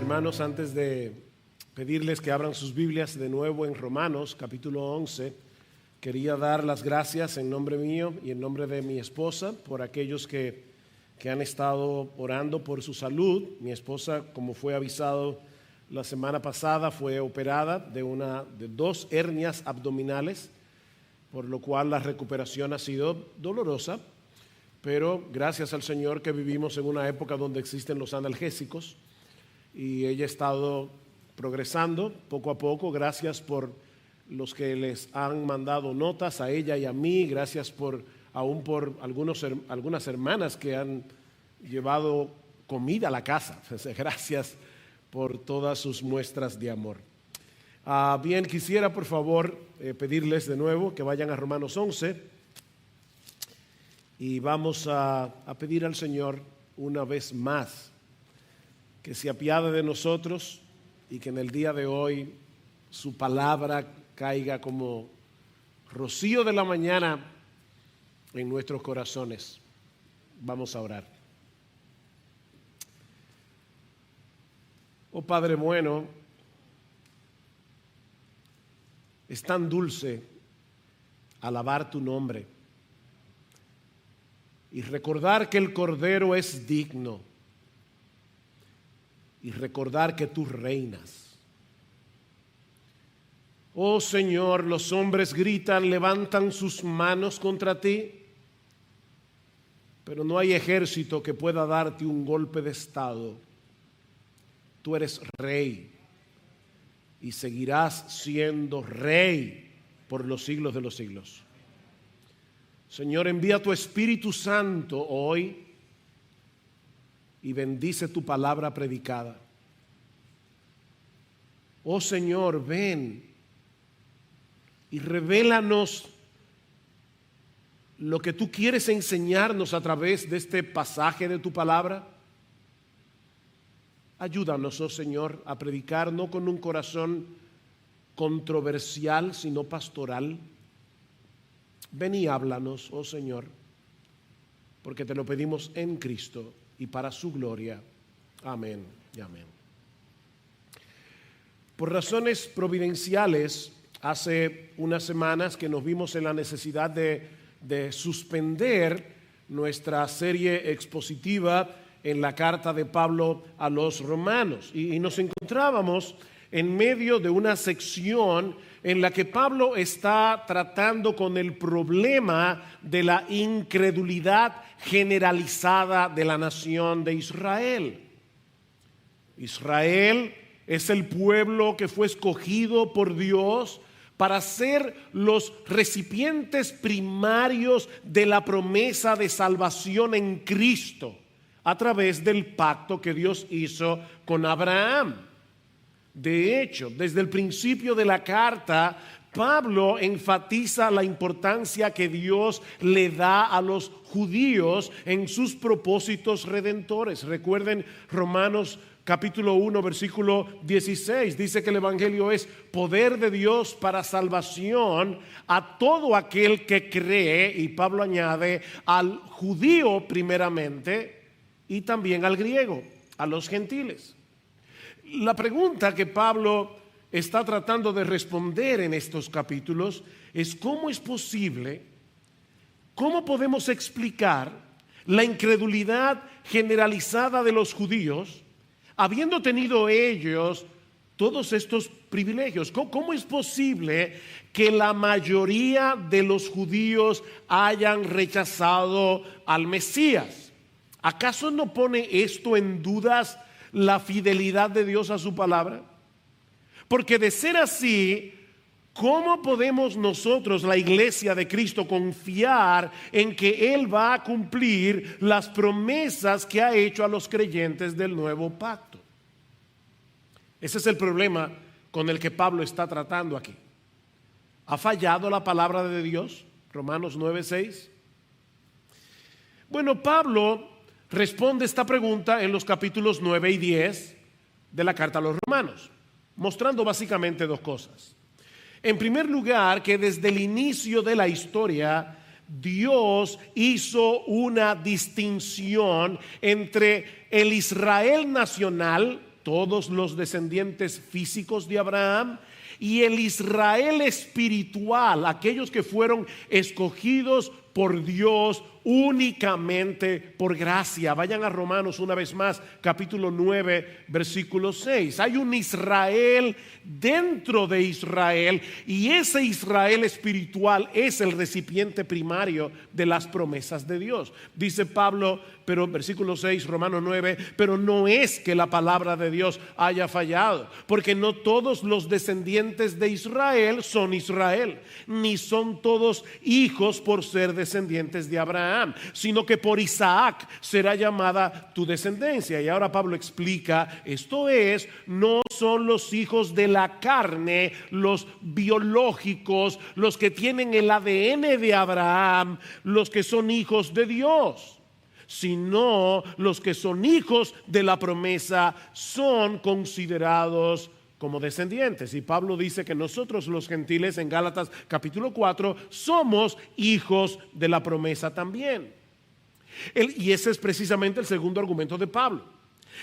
Hermanos, antes de pedirles que abran sus Biblias de nuevo en Romanos, capítulo 11, quería dar las gracias en nombre mío y en nombre de mi esposa por aquellos que han estado orando por su salud. Mi esposa, como fue avisado la semana pasada, fue operada de 2 hernias abdominales, por lo cual la recuperación ha sido dolorosa, pero gracias al Señor que vivimos en una época donde existen los analgésicos y ella ha estado progresando poco a poco. Gracias por los que les han mandado notas a ella y a mí, gracias aún por algunas hermanas que han llevado comida a la casa. Gracias por todas sus muestras de amor. Bien, quisiera por favor pedirles de nuevo que vayan a Romanos 11 y vamos a pedir al Señor una vez más que se apiade de nosotros y que en el día de hoy su palabra caiga como rocío de la mañana en nuestros corazones. Vamos a orar. Oh Padre bueno, es tan dulce alabar tu nombre y recordar que el Cordero es digno y recordar que tú reinas. Oh Señor, los hombres gritan, levantan sus manos contra ti, pero no hay ejército que pueda darte un golpe de estado. Tú eres rey y seguirás siendo rey por los siglos de los siglos. Señor, envía tu Espíritu Santo hoy y bendice tu palabra predicada. Oh Señor, ven y revélanos lo que tú quieres enseñarnos a través de este pasaje de tu palabra. Ayúdanos, oh Señor, a predicar no con un corazón controversial, sino pastoral. Ven y háblanos, oh Señor, porque te lo pedimos en Cristo y para su gloria. Amén y amén. Por razones providenciales, hace unas semanas que nos vimos en la necesidad de suspender nuestra serie expositiva en la carta de Pablo a los romanos. Y nos encontrábamos en medio de una sección en la que Pablo está tratando con el problema de la incredulidad generalizada de la nación de Israel. Israel es el pueblo que fue escogido por Dios para ser los recipientes primarios de la promesa de salvación en Cristo a través del pacto que Dios hizo con Abraham. De hecho, desde el principio de la carta, Pablo enfatiza la importancia que Dios le da a los judíos en sus propósitos redentores. Recuerden Romanos capítulo 1, versículo 16, dice que el evangelio es poder de Dios para salvación a todo aquel que cree, y Pablo añade al judío primeramente y también al griego, a los gentiles. La pregunta que Pablo está tratando de responder en estos capítulos es: ¿cómo es posible, cómo podemos explicar la incredulidad generalizada de los judíos habiendo tenido ellos todos estos privilegios? ¿Cómo es posible que la mayoría de los judíos hayan rechazado al Mesías? ¿Acaso no pone esto en dudas la fidelidad de Dios a su palabra? Porque de ser así, ¿cómo podemos nosotros, la iglesia de Cristo, confiar en que Él va a cumplir las promesas que ha hecho a los creyentes del nuevo pacto? Ese es el problema con el que Pablo está tratando aquí. ¿Ha fallado la palabra de Dios? Romanos 9:6. Bueno, Pablo responde esta pregunta en los capítulos 9 y 10 de la carta a los romanos, mostrando básicamente 2 cosas. En primer lugar, que desde el inicio de la historia, Dios hizo una distinción entre el Israel nacional todos los descendientes físicos de Abraham, y el Israel espiritual, aquellos que fueron escogidos por Dios únicamente por gracia. Vayan a Romanos una vez más, capítulo 9, versículo 6. Hay un Israel dentro de Israel, y ese Israel espiritual es el recipiente primario de las promesas de Dios. Dice Pablo, pero versículo 6, Romanos 9, pero no es que la palabra de Dios haya fallado, porque no todos los descendientes de Israel son Israel, ni son todos hijos por ser descendientes de Abraham, sino que por Isaac será llamada tu descendencia. Y ahora Pablo explica, esto es, no son los hijos de la carne, los biológicos, los que tienen el ADN de Abraham, los que son hijos de Dios, sino los que son hijos de la promesa son considerados como descendientes. Y Pablo dice que nosotros los gentiles en Gálatas capítulo 4 somos hijos de la promesa también. Y ese es precisamente el segundo argumento de Pablo,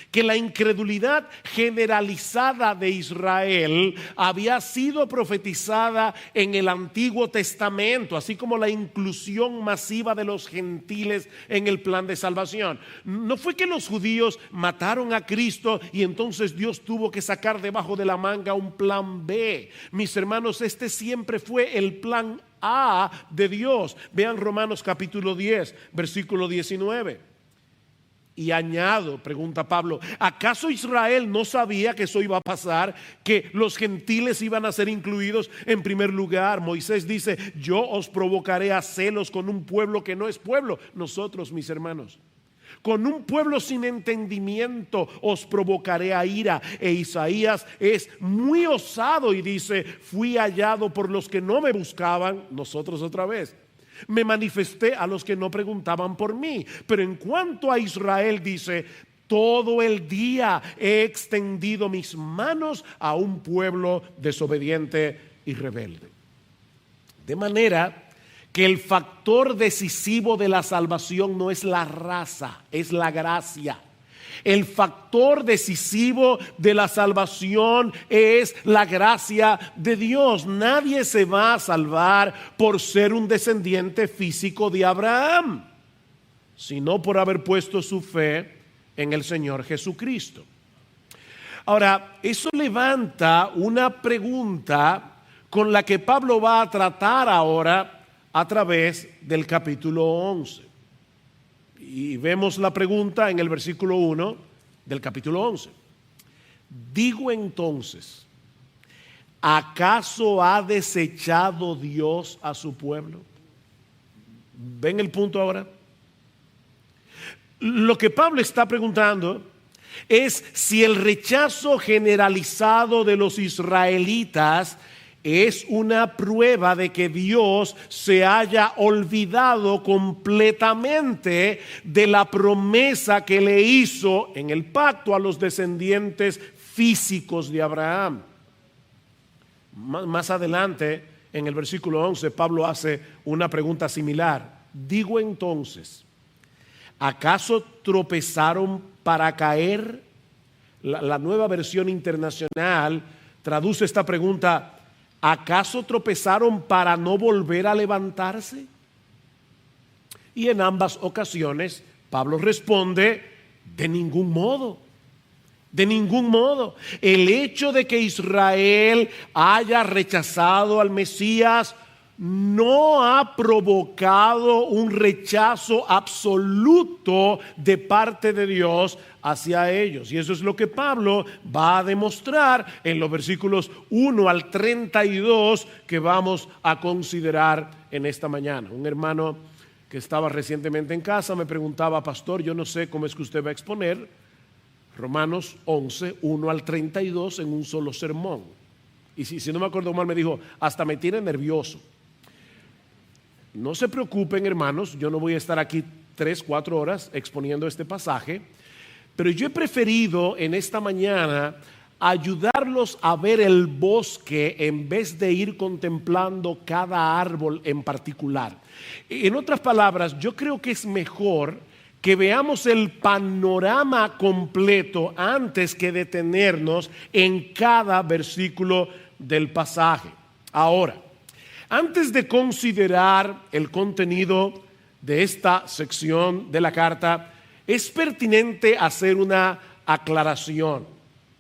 que la incredulidad generalizada de Israel había sido profetizada en el Antiguo Testamento, así como la inclusión masiva de los gentiles en el plan de salvación. No fue que los judíos mataron a Cristo y entonces Dios tuvo que sacar debajo de la manga un plan B. Mis hermanos, este siempre fue el plan A de Dios. Vean Romanos capítulo 10, versículo 19. Y añado, pregunta Pablo, ¿acaso Israel no sabía que eso iba a pasar? Que los gentiles iban a ser incluidos en primer lugar. Moisés dice, yo os provocaré a celos con un pueblo que no es pueblo. Nosotros, mis hermanos, con un pueblo sin entendimiento os provocaré a ira. E Isaías es muy osado y dice, fui hallado por los que no me buscaban. Nosotros otra vez, me manifesté a los que no preguntaban por mí. Pero en cuanto a Israel dice, todo el día he extendido mis manos a un pueblo desobediente y rebelde. De manera que el factor decisivo de la salvación no es la raza, es la gracia. El factor decisivo de la salvación es la gracia de Dios. Nadie se va a salvar por ser un descendiente físico de Abraham, sino por haber puesto su fe en el Señor Jesucristo. Ahora, eso levanta una pregunta con la que Pablo va a tratar ahora a través del capítulo 11. Y vemos la pregunta en el versículo 1 del capítulo 11. Digo entonces, ¿acaso ha desechado Dios a su pueblo? ¿Ven el punto ahora? Lo que Pablo está preguntando es si el rechazo generalizado de los israelitas es una prueba de que Dios se haya olvidado completamente de la promesa que le hizo en el pacto a los descendientes físicos de Abraham. Más adelante, en el versículo 11, Pablo hace una pregunta similar. Digo entonces, ¿acaso tropezaron para caer? La Nueva Versión Internacional traduce esta pregunta, ¿acaso tropezaron para no volver a levantarse? Y en ambas ocasiones Pablo responde, de ningún modo. De ningún modo. El hecho de que Israel haya rechazado al Mesías no ha provocado un rechazo absoluto de parte de Dios hacia ellos. Y eso es lo que Pablo va a demostrar en los versículos 1 al 32 que vamos a considerar en esta mañana. Un hermano que estaba recientemente en casa me preguntaba, pastor, yo no sé cómo es que usted va a exponer Romanos 11, 1 al 32 en un solo sermón. Y si no me acuerdo mal, me dijo, hasta me tiene nervioso. No se preocupen, hermanos, yo no voy a estar aquí 3-4 horas exponiendo este pasaje, pero yo he preferido en esta mañana ayudarlos a ver el bosque en vez de ir contemplando cada árbol en particular. En otras palabras, yo creo que es mejor que veamos el panorama completo antes que detenernos en cada versículo del pasaje. Ahora, antes de considerar el contenido de esta sección de la carta, es pertinente hacer una aclaración,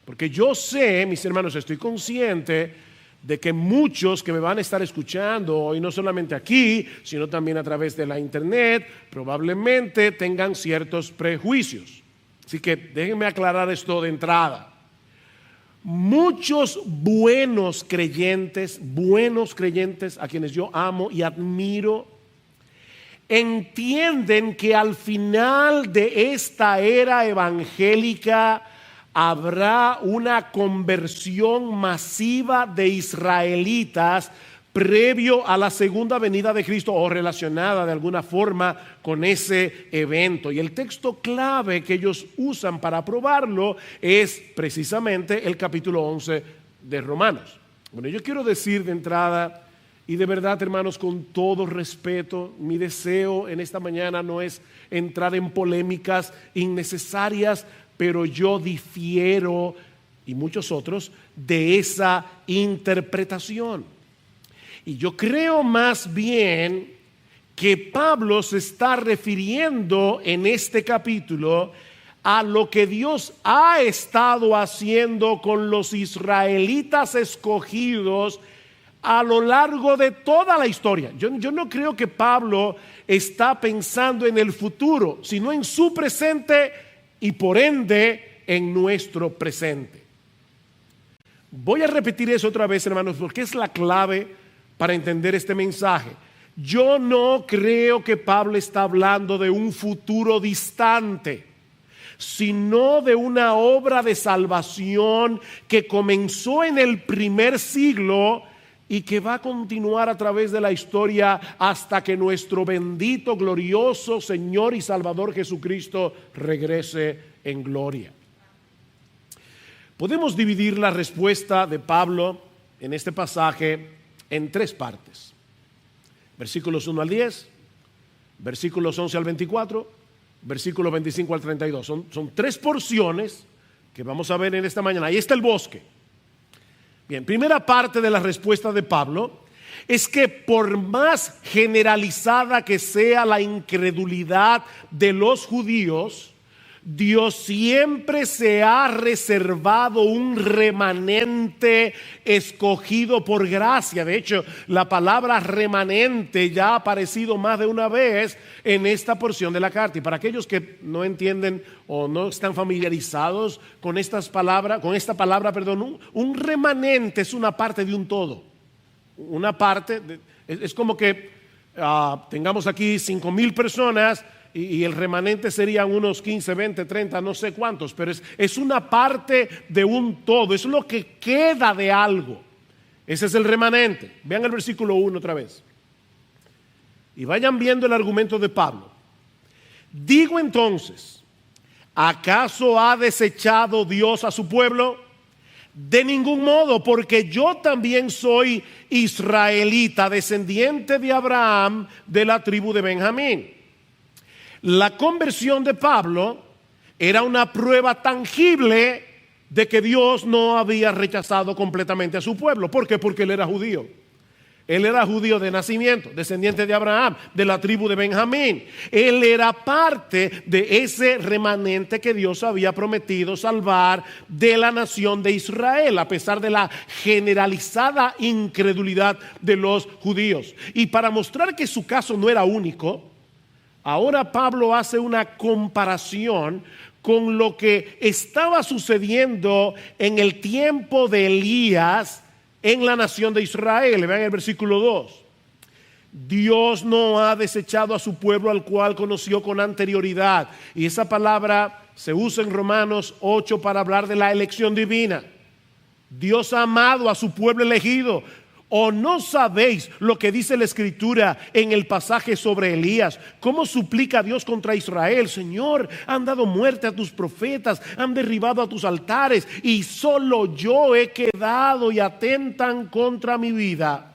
porque yo sé, mis hermanos, estoy consciente de que muchos que me van a estar escuchando hoy, no solamente aquí, sino también a través de la internet, probablemente tengan ciertos prejuicios. Así que déjenme aclarar esto de entrada. Muchos buenos creyentes a quienes yo amo y admiro, entienden que al final de esta era evangélica habrá una conversión masiva de israelitas previo a la segunda venida de Cristo o relacionada de alguna forma con ese evento. Y el texto clave que ellos usan para probarlo es precisamente el capítulo 11 de Romanos. Bueno, yo quiero decir de entrada, y de verdad, hermanos, con todo respeto, mi deseo en esta mañana no es entrar en polémicas innecesarias, pero yo difiero, y muchos otros, de esa interpretación. Y yo creo más bien que Pablo se está refiriendo en este capítulo a lo que Dios ha estado haciendo con los israelitas escogidos a lo largo de toda la historia. Yo no creo que Pablo está pensando en el futuro, sino en su presente y por ende en nuestro presente. Voy a repetir eso otra vez, hermanos, porque es la clave para entender este mensaje. Yo no creo que Pablo está hablando de un futuro distante, sino de una obra de salvación que comenzó en el primer siglo y que va a continuar a través de la historia hasta que nuestro bendito, glorioso Señor y Salvador Jesucristo regrese en gloria. Podemos dividir la respuesta de Pablo en este pasaje en tres partes. Versículos 1 al 10, versículos 11 al 24, versículos 25 al 32. Son tres porciones que vamos a ver en esta mañana. Ahí está el bosque. Bien, primera parte de la respuesta de Pablo es que por más generalizada que sea la incredulidad de los judíos, Dios siempre se ha reservado un remanente escogido por gracia. De hecho, la palabra remanente ya ha aparecido más de una vez en esta porción de la carta. Y para aquellos que no entienden o no están familiarizados con esta palabra, un remanente es una parte de un todo. Una parte, es como que tengamos aquí 5,000 personas y el remanente serían unos 15, 20, 30, no sé cuántos, pero es una parte de un todo, es lo que queda de algo. Ese es el remanente. Vean el versículo 1 otra vez. Y vayan viendo el argumento de Pablo. Digo entonces, ¿acaso ha desechado Dios a su pueblo? De ningún modo, porque yo también soy israelita, descendiente de Abraham, de la tribu de Benjamín. La conversión de Pablo era una prueba tangible de que Dios no había rechazado completamente a su pueblo. ¿Por qué? Porque él era judío. Él era judío de nacimiento, descendiente de Abraham, de la tribu de Benjamín. Él era parte de ese remanente que Dios había prometido salvar de la nación de Israel, a pesar de la generalizada incredulidad de los judíos. Y para mostrar que su caso no era único, ahora Pablo hace una comparación con lo que estaba sucediendo en el tiempo de Elías en la nación de Israel. Vean el versículo 2. Dios no ha desechado a su pueblo al cual conoció con anterioridad. Y esa palabra se usa en Romanos 8 para hablar de la elección divina. Dios ha amado a su pueblo elegido. ¿O no sabéis lo que dice la Escritura en el pasaje sobre Elías? ¿Cómo suplica a Dios contra Israel? Señor, han dado muerte a tus profetas, han derribado a tus altares, y solo yo he quedado y atentan contra mi vida.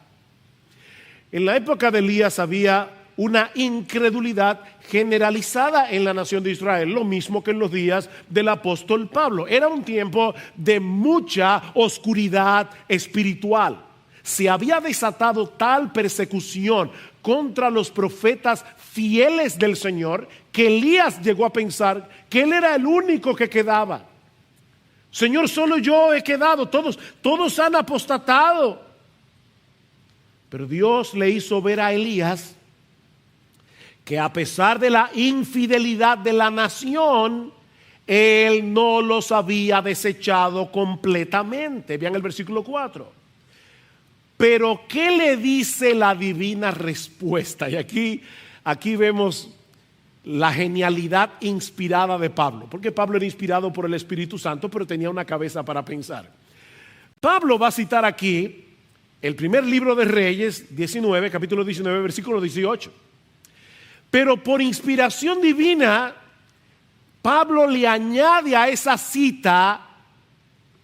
En la época de Elías había una incredulidad generalizada en la nación de Israel, lo mismo que en los días del apóstol Pablo. Era un tiempo de mucha oscuridad espiritual. Se había desatado tal persecución contra los profetas fieles del Señor que Elías llegó a pensar que él era el único que quedaba. Señor, solo yo he quedado, todos han apostatado. Pero Dios le hizo ver a Elías que a pesar de la infidelidad de la nación, él no los había desechado completamente. Vean el versículo 4. Pero ¿qué le dice la divina respuesta? Y aquí vemos la genialidad inspirada de Pablo, porque Pablo era inspirado por el Espíritu Santo, pero tenía una cabeza para pensar. Pablo va a citar aquí el primer libro de Reyes, capítulo 19, versículo 18. Pero por inspiración divina, Pablo le añade a esa cita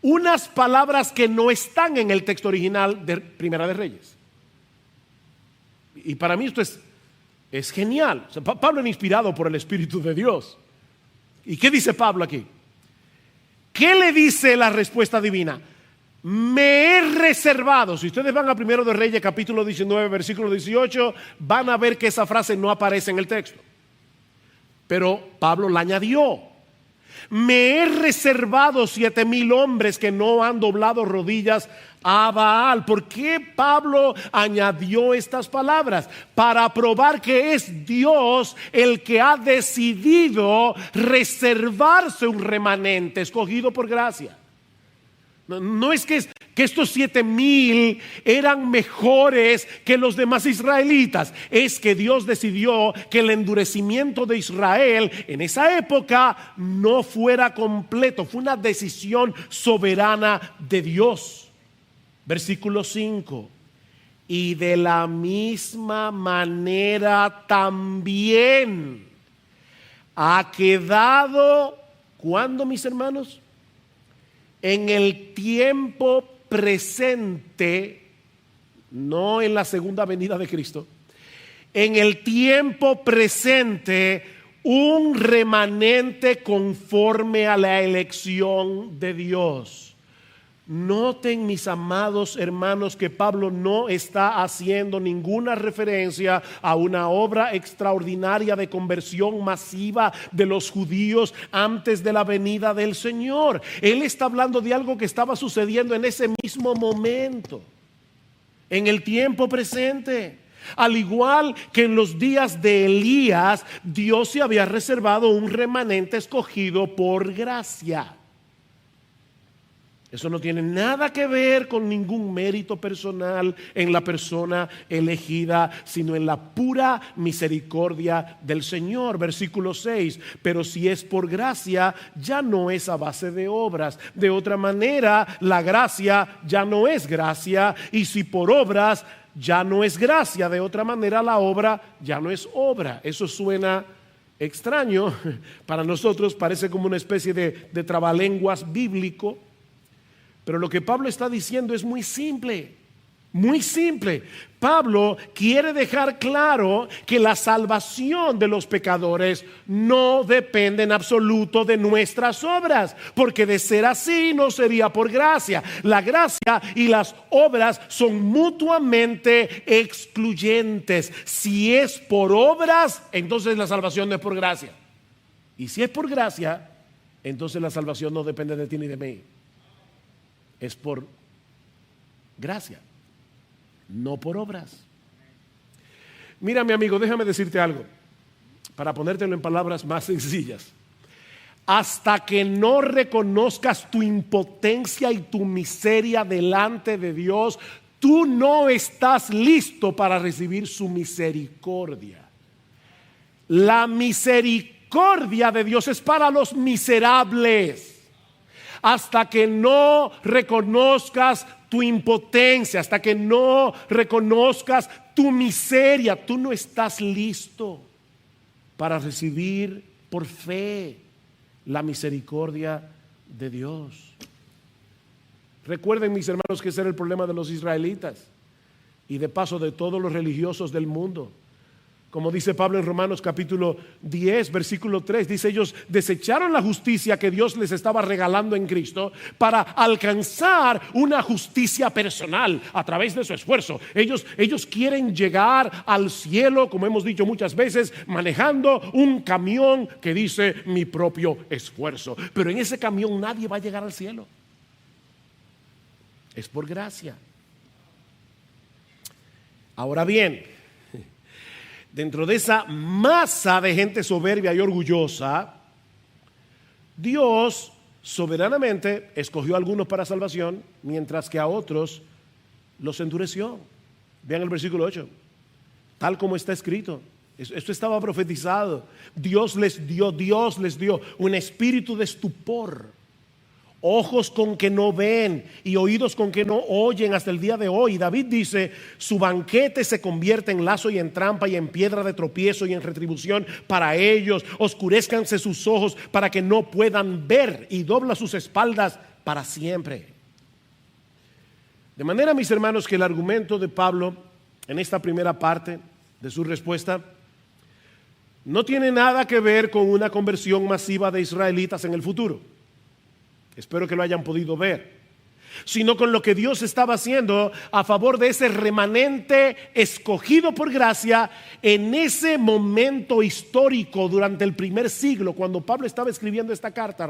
unas palabras que no están en el texto original de Primera de Reyes. Y para mí esto es genial. O sea, Pablo era inspirado por el Espíritu de Dios. ¿Y qué dice Pablo aquí? ¿Qué le dice la respuesta divina? Me he reservado. Si ustedes van a Primero de Reyes capítulo 19 versículo 18, van a ver que esa frase no aparece en el texto. Pero Pablo la añadió. Me he reservado 7,000 hombres que no han doblado rodillas a Baal. ¿Por qué Pablo añadió estas palabras? Para probar que es Dios el que ha decidido reservarse un remanente escogido por gracia. No es que estos 7,000 eran mejores que los demás israelitas. Es que Dios decidió que el endurecimiento de Israel en esa época no fuera completo. Fue una decisión soberana de Dios. Versículo 5. Y de la misma manera también ha quedado, ¿cuándo, mis hermanos? En el tiempo presente, no en la segunda venida de Cristo, en el tiempo presente, un remanente conforme a la elección de Dios. Noten, mis amados hermanos, que Pablo no está haciendo ninguna referencia a una obra extraordinaria de conversión masiva de los judíos antes de la venida del Señor. Él está hablando de algo que estaba sucediendo en ese mismo momento, en el tiempo presente. Al igual que en los días de Elías, Dios se había reservado un remanente escogido por gracia. Eso no tiene nada que ver con ningún mérito personal en la persona elegida, sino en la pura misericordia del Señor. Versículo 6, pero si es por gracia, ya no es a base de obras. De otra manera, la gracia ya no es gracia, y si por obras, ya no es gracia. De otra manera, la obra ya no es obra. Eso suena extraño para nosotros, parece como una especie de trabalenguas bíblico. Pero lo que Pablo está diciendo es muy simple, muy simple. Pablo quiere dejar claro que la salvación de los pecadores no depende en absoluto de nuestras obras, porque de ser así no sería por gracia. La gracia y las obras son mutuamente excluyentes. Si es por obras, entonces la salvación no es por gracia. Y si es por gracia, entonces la salvación no depende de ti ni de mí. Es por gracia, no por obras. Mira, mi amigo, déjame decirte algo, para ponértelo en palabras más sencillas. Hasta que no reconozcas tu impotencia y tu miseria delante de Dios, tú no estás listo para recibir su misericordia. La misericordia de Dios es para los miserables. Hasta que no reconozcas tu impotencia, hasta que no reconozcas tu miseria, tú no estás listo para recibir por fe la misericordia de Dios. Recuerden, mis hermanos, que ese era el problema de los israelitas y de paso de todos los religiosos del mundo. Como dice Pablo en Romanos capítulo 10, versículo 3, dice: ellos desecharon la justicia que Dios les estaba regalando en Cristo para alcanzar una justicia personal a través de su esfuerzo. Ellos quieren llegar al cielo, como hemos dicho muchas veces, manejando un camión que dice mi propio esfuerzo. Pero en ese camión nadie va a llegar al cielo. Es por gracia. Ahora bien, dentro de esa masa de gente soberbia y orgullosa, Dios soberanamente escogió a algunos para salvación, mientras que a otros los endureció. Vean el versículo 8, tal como está escrito. Esto estaba profetizado. Dios les dio un espíritu de estupor, ojos con que no ven y oídos con que no oyen hasta el día de hoy. David dice: su banquete se convierte en lazo y en trampa y en piedra de tropiezo y en retribución para ellos. Oscurezcanse sus ojos para que no puedan ver, y dobla sus espaldas para siempre. De manera, mis hermanos, que el argumento de Pablo en esta primera parte de su respuesta no tiene nada que ver con una conversión masiva de israelitas en el futuro. Espero que lo hayan podido ver. Sino con lo que Dios estaba haciendo a favor de ese remanente escogido por gracia en ese momento histórico durante el primer siglo, cuando Pablo estaba escribiendo esta carta a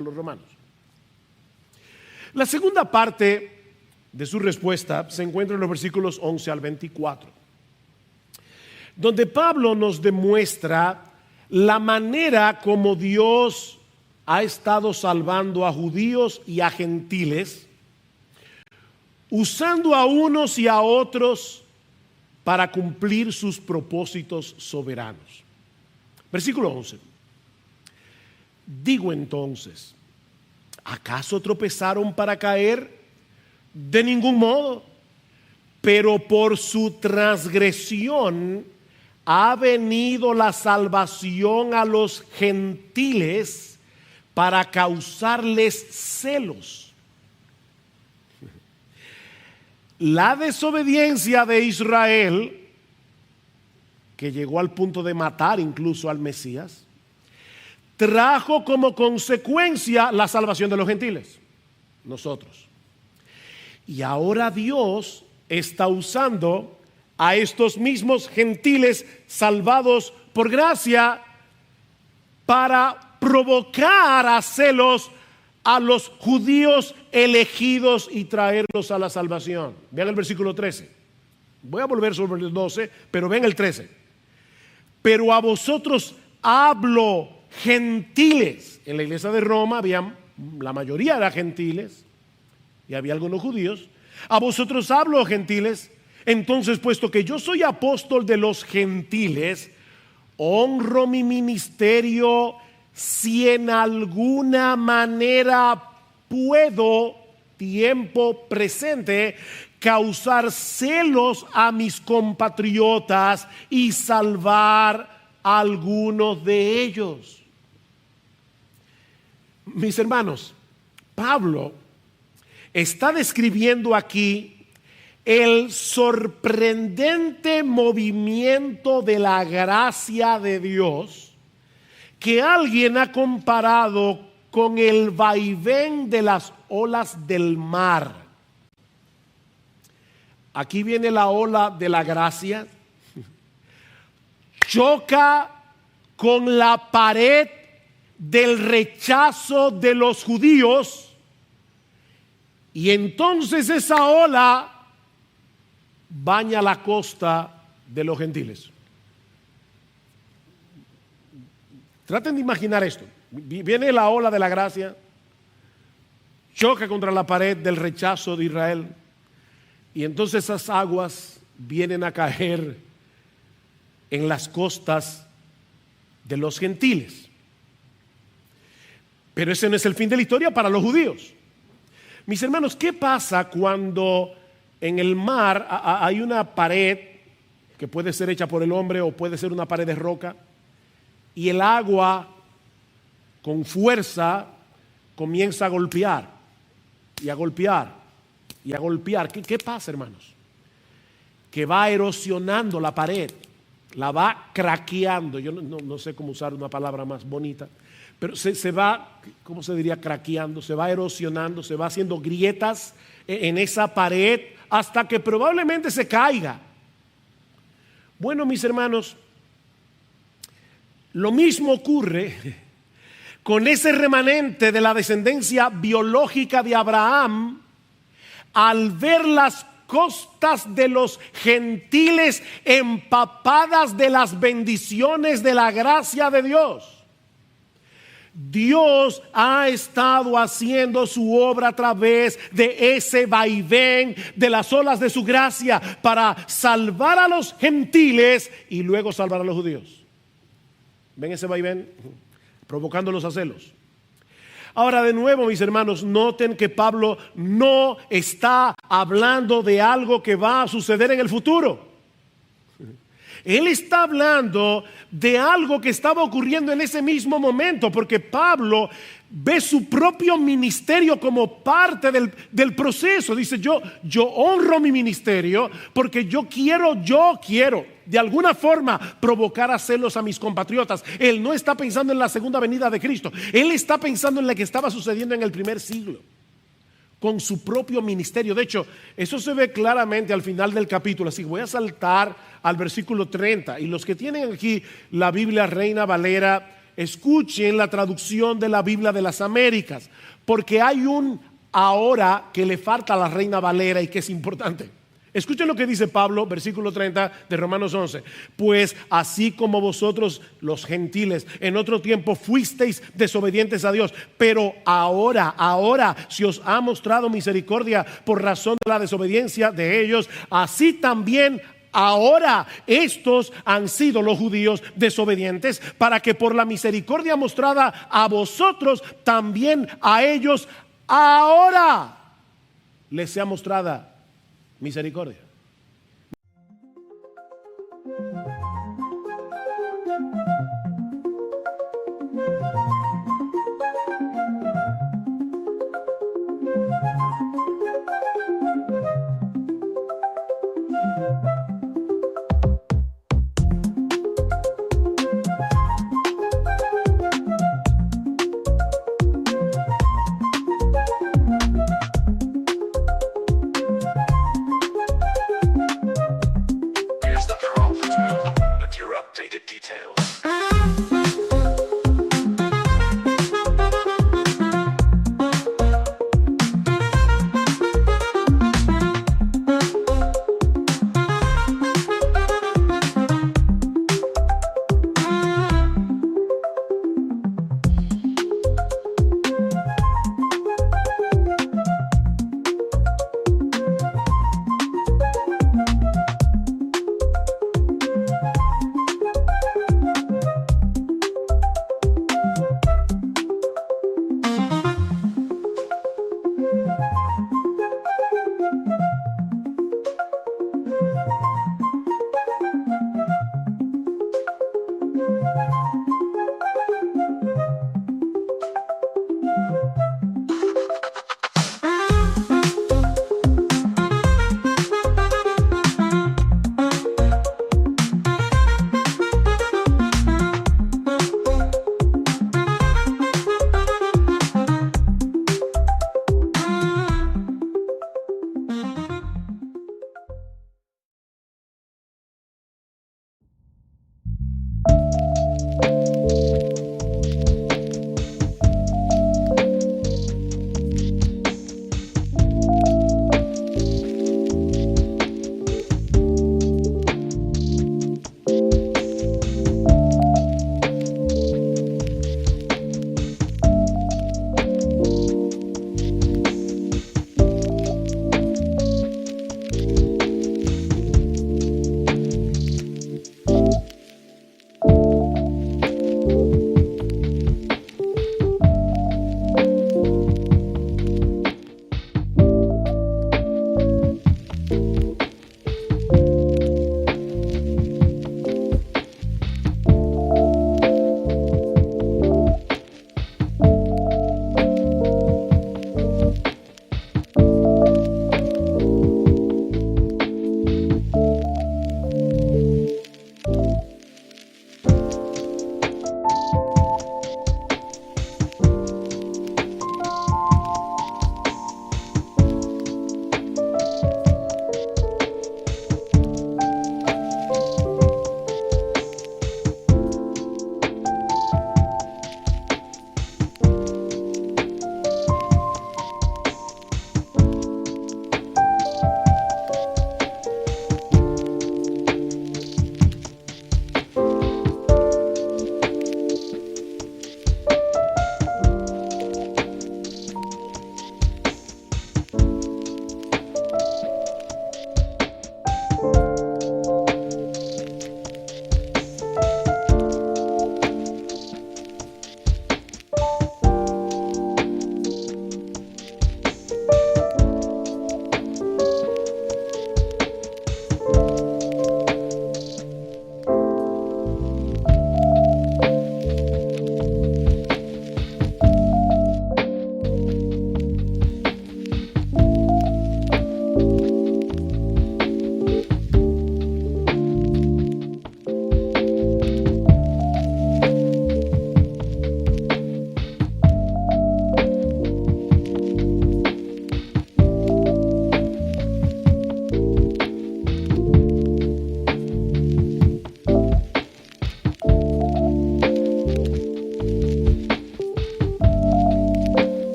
los romanos. La segunda parte de su respuesta se encuentra en los versículos 11 al 24, donde Pablo nos demuestra la manera como Dios ha estado salvando a judíos y a gentiles, usando a unos y a otros para cumplir sus propósitos soberanos. Versículo 11. Digo entonces, ¿acaso tropezaron para caer? De ningún modo, pero por su transgresión ha venido la salvación a los gentiles para causarles celos. La desobediencia de Israel, que llegó al punto de matar incluso al Mesías, trajo como consecuencia la salvación de los gentiles, nosotros. Y ahora Dios está usando a estos mismos gentiles salvados por gracia para provocar a celos a los judíos elegidos y traerlos a la salvación. Vean el versículo 13. Voy a volver sobre el 12, pero ven el 13. Pero a vosotros hablo, gentiles. En la iglesia de Roma la mayoría eran gentiles y había algunos judíos. A vosotros hablo, gentiles. Entonces, puesto que yo soy apóstol de los gentiles, honro mi ministerio si en alguna manera puedo, tiempo presente, causar celos a mis compatriotas y salvar a algunos de ellos. Mis hermanos, Pablo está describiendo aquí el sorprendente movimiento de la gracia de Dios, que alguien ha comparado con el vaivén de las olas del mar. Aquí viene la ola de la gracia, choca con la pared del rechazo de los judíos, y entonces esa ola baña la costa de los gentiles. Traten de imaginar esto. Viene la ola de la gracia, choca contra la pared del rechazo de Israel, y entonces esas aguas vienen a caer en las costas de los gentiles. Pero ese no es el fin de la historia para los judíos. Mis hermanos, ¿qué pasa cuando en el mar hay una pared que puede ser hecha por el hombre o puede ser una pared de roca, y el agua con fuerza comienza a golpear y a golpear y a golpear? ¿Qué pasa, hermanos? Que va erosionando la pared la va craqueando. Yo no sé cómo usar una palabra más bonita, pero se va, ¿cómo se diría? Craqueando, se va erosionando, se va haciendo grietas en esa pared hasta que probablemente se caiga. Bueno, mis hermanos, lo mismo ocurre con ese remanente de la descendencia biológica de Abraham al ver las costas de los gentiles empapadas de las bendiciones de la gracia de Dios. Dios ha estado haciendo su obra a través de ese vaivén de las olas de su gracia para salvar a los gentiles y luego salvar a los judíos. ¿Ven ese vaivén? Provocándolos a celos. Ahora, de nuevo, mis hermanos, noten que Pablo no está hablando de algo que va a suceder en el futuro. Él está hablando de algo que estaba ocurriendo en ese mismo momento, porque Pablo ve su propio ministerio como parte del proceso. Dice, yo honro mi ministerio porque yo quiero de alguna forma provocar a celos a mis compatriotas. Él no está pensando en la segunda venida de Cristo. Él está pensando en lo que estaba sucediendo en el primer siglo con su propio ministerio. De hecho, eso se ve claramente al final del capítulo. Así que voy a saltar al versículo 30. Y los que tienen aquí la Biblia Reina Valera, escuchen la traducción de la Biblia de las Américas, porque hay un ahora que le falta a la Reina Valera y que es importante. Escuchen lo que dice Pablo, versículo 30 de Romanos 11. Pues así como vosotros los gentiles en otro tiempo fuisteis desobedientes a Dios, pero ahora se os ha mostrado misericordia por razón de la desobediencia de ellos, así también ahora estos han sido los judíos desobedientes, para que por la misericordia mostrada a vosotros, también a ellos ahora les sea mostrada misericordia.